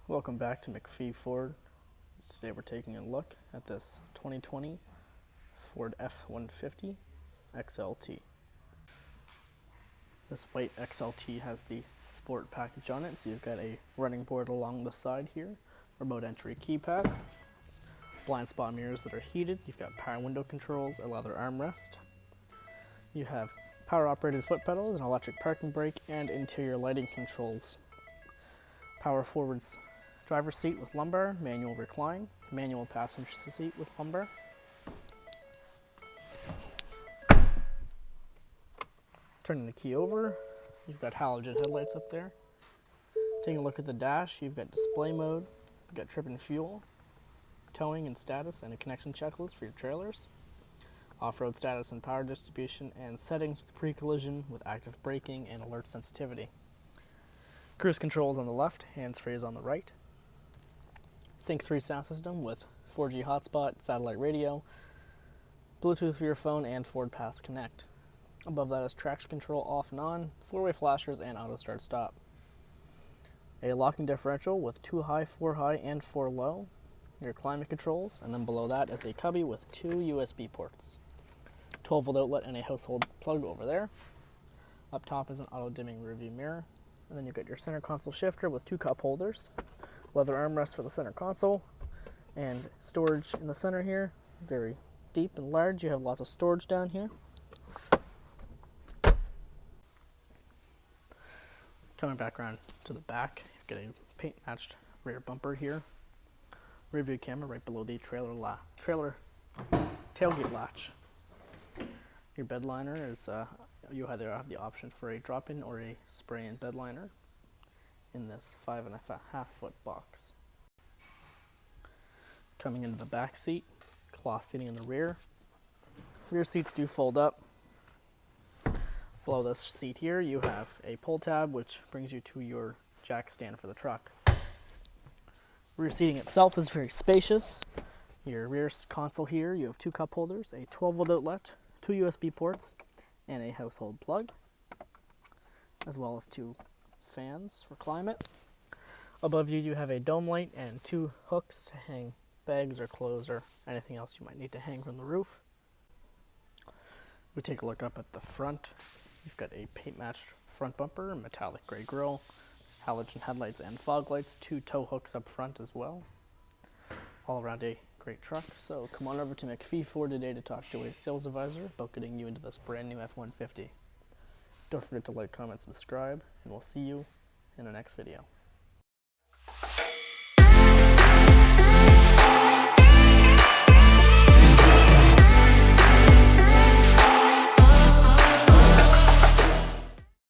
Welcome back to MacPhee Ford. Today we're taking a look at this 2020 Ford F-150 XLT. This white XLT has the sport package on it, so you've got a running board along the side here, remote entry keypad, blind spot mirrors that are heated, you've got power window controls, a leather armrest, you have power operated foot pedals, an electric parking brake, and interior lighting controls. Power forwards driver's seat with lumbar, manual recline, manual passenger seat with lumbar. Turning the key over, you've got halogen headlights up there. Taking a look at the dash, you've got display mode, you've got trip and fuel, towing and status, and a connection checklist for your trailers. Off-road status and power distribution, and settings with pre-collision with active braking and alert sensitivity. Cruise controls on the left, hands-free is on the right. Sync 3 sound system with 4G hotspot, satellite radio, Bluetooth for your phone, and Ford Pass Connect. Above that is traction control off and on, 4-way flashers, and auto start stop. A locking differential with 2 high, 4 high, and 4 low. Your climate controls, and then below that is a cubby with 2 USB ports. 12-volt outlet and a household plug over there. Up top is an auto-dimming rearview mirror. And then you've got your center console shifter with 2 cup holders, leather armrest for the center console, and storage in the center here. Very deep and large. You have lots of storage down here. Coming back around to the back, you've got a paint matched rear bumper here. Rear view camera right below the trailer tailgate latch. Your bed liner is you either have the option for a drop-in or a spray-in bed liner in this 5.5 foot box. Coming into the back seat, cloth seating in the rear. Rear seats do fold up. Below this seat here, you have a pull tab, which brings you to your jack stand for the truck. Rear seating itself is very spacious. Your rear console here, you have 2 cup holders, a 12-volt outlet, 2 USB ports, and a household plug, as well as 2 fans for climate. Above you, you have a dome light and 2 hooks to hang bags or clothes or anything else you might need to hang from the roof. We take a look up at the front. You've got a paint-matched front bumper, metallic gray grille, halogen headlights and fog lights, 2 tow hooks up front as well. All around a great truck. So come on over to MacPhee Ford today to talk to a sales advisor about getting you into this brand new F-150. Don't forget to like, comment, subscribe, and we'll see you in the next video.